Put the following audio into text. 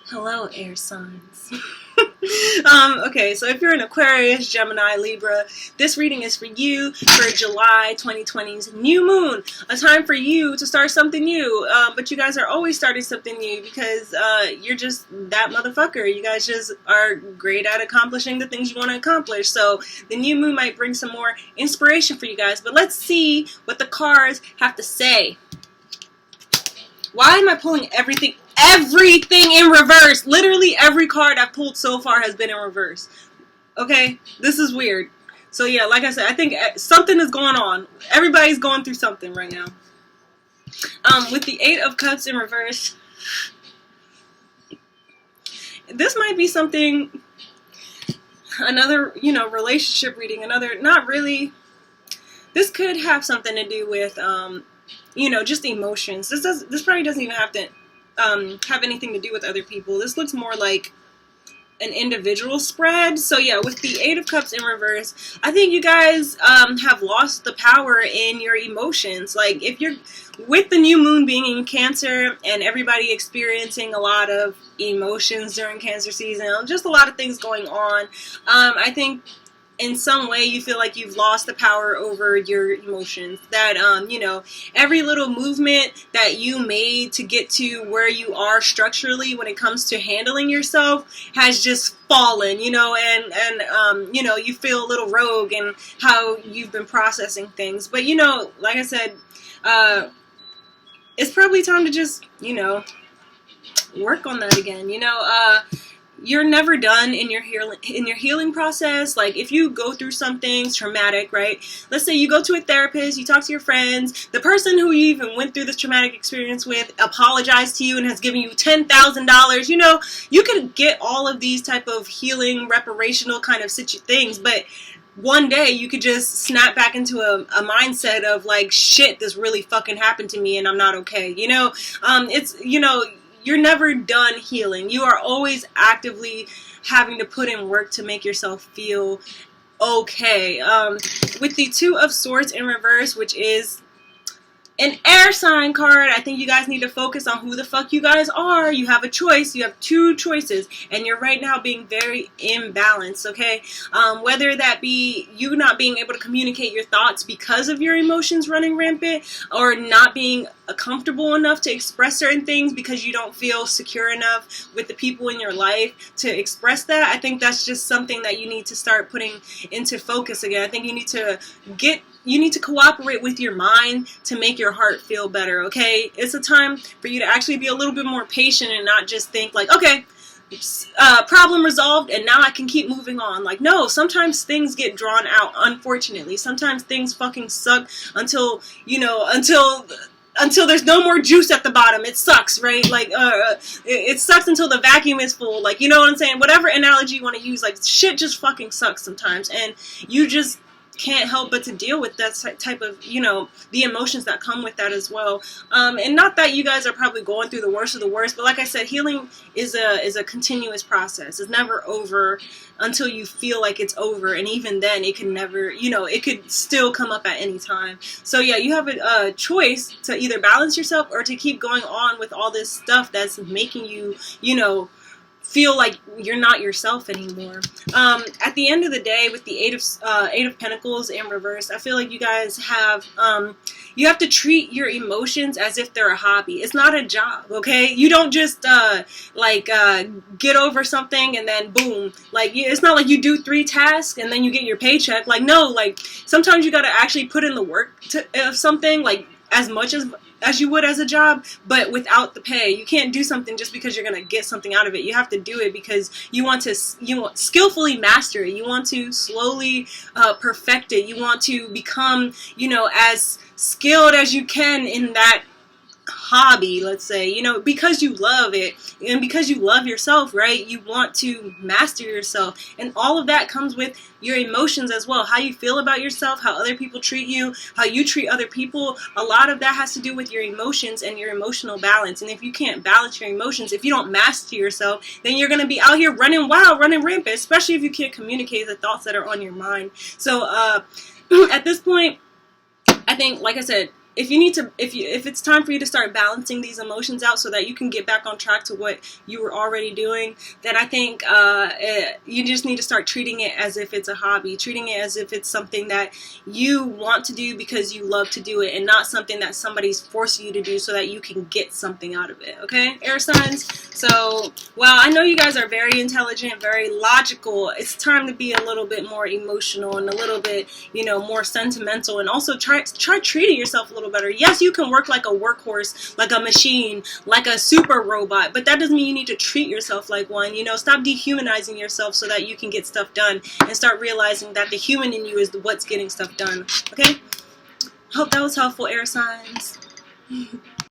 Hello, air signs. Okay, so if you're an Aquarius, Gemini, Libra, this reading is for you for July 2020's new moon. A time for you to start something new. But you guys are always starting something new because you're just that motherfucker. You guys just are great at accomplishing the things you want to accomplish. So the new moon might bring some more inspiration for you guys. But let's see what the cards have to say. Why am I pulling everything in reverse? Literally every card I've pulled so far has been in reverse. Okay? This is weird. So yeah, like I said, I think something is going on. Everybody's going through something right now. With the Eight of Cups in reverse, this might be something, another, relationship reading, not really. This could have something to do with, just emotions. This probably doesn't even have to have anything to do with other people. This looks more like an individual spread. So yeah, with the Eight of Cups in reverse, I think you guys have lost the power in your emotions. Like, if you're with the new moon being in Cancer and everybody experiencing a lot of emotions during Cancer season, just a lot of things going on, I think in some way you feel like you've lost the power over your emotions. That, every little movement that you made to get to where you are structurally when it comes to handling yourself has just fallen, and you feel a little rogue in how you've been processing things. But, like I said, it's probably time to just, work on that again, You're never done in your healing process. Like, if you go through something traumatic, right? Let's say you go to a therapist, you talk to your friends, the person who you even went through this traumatic experience with apologized to you and has given you $10,000. You could get all of these type of healing, reparational kind of things, but one day you could just snap back into a mindset of like, shit, this really fucking happened to me and I'm not okay. You're never done healing. You are always actively having to put in work to make yourself feel okay. With the Two of Swords in reverse, which is an air sign card, I think you guys need to focus on who the fuck you guys are. You have a choice. You have two choices. And you're right now being very imbalanced, okay? Whether that be you not being able to communicate your thoughts because of your emotions running rampant, or not being comfortable enough to express certain things because you don't feel secure enough with the people in your life to express that. I think that's just something that you need to start putting into focus again. I think you need to cooperate with your mind to make your heart feel better, okay? It's a time for you to actually be a little bit more patient and not just think like, okay, problem resolved and now I can keep moving on. Like, no, sometimes things get drawn out, unfortunately. Sometimes things fucking suck until there's no more juice at the bottom. It sucks, right? Like, it sucks until the vacuum is full. Like, you know what I'm saying? Whatever analogy you want to use, like, shit just fucking sucks sometimes. And you just can't help but to deal with that type of, the emotions that come with that as well. And not that you guys are probably going through the worst of the worst, but like I said, healing is a continuous process. It's never over until you feel like it's over. And even then, it can never, it could still come up at any time. So yeah, you have a choice to either balance yourself or to keep going on with all this stuff that's making you, feel like you're not yourself anymore. At the end of the day, with the Eight of Pentacles in reverse, I feel like you guys have you have to treat your emotions as if they're a hobby. It's not a job, okay? You don't just get over something and then boom. Like, it's not like you do 3 tasks and then you get your paycheck. Like, no, like, sometimes you gotta actually put in the work of something, like, as much as you would as a job, but without the pay. You can't do something just because you're going to get something out of it. You have to do it because you want to skillfully master it. You want to slowly perfect it. You want to become, as skilled as you can in that hobby, let's say, because you love it and because you love yourself, right? You want to master yourself, and all of that comes with your emotions as well. How you feel about yourself, how other people treat you, how you treat other people. A lot of that has to do with your emotions and your emotional balance. And if you can't balance your emotions, if you don't master yourself, then you're going to be out here running wild, running rampant, especially if you can't communicate the thoughts that are on your mind. So at this point, I think, like I said, if you need to, if it's time for you to start balancing these emotions out so that you can get back on track to what you were already doing, then I think you just need to start treating it as if it's a hobby, treating it as if it's something that you want to do because you love to do it, and not something that somebody's forcing you to do so that you can get something out of it. Okay, air signs. So, well, I know you guys are very intelligent, very logical. It's time to be a little bit more emotional and a little bit, you know, more sentimental, and also try treating yourself a little better. Yes, you can work like a workhorse, like a machine, like a super robot, but that doesn't mean you need to treat yourself like one. You know, stop dehumanizing yourself so that you can get stuff done, and start realizing that the human in you is what's getting stuff done. Okay? Hope that was helpful, air signs.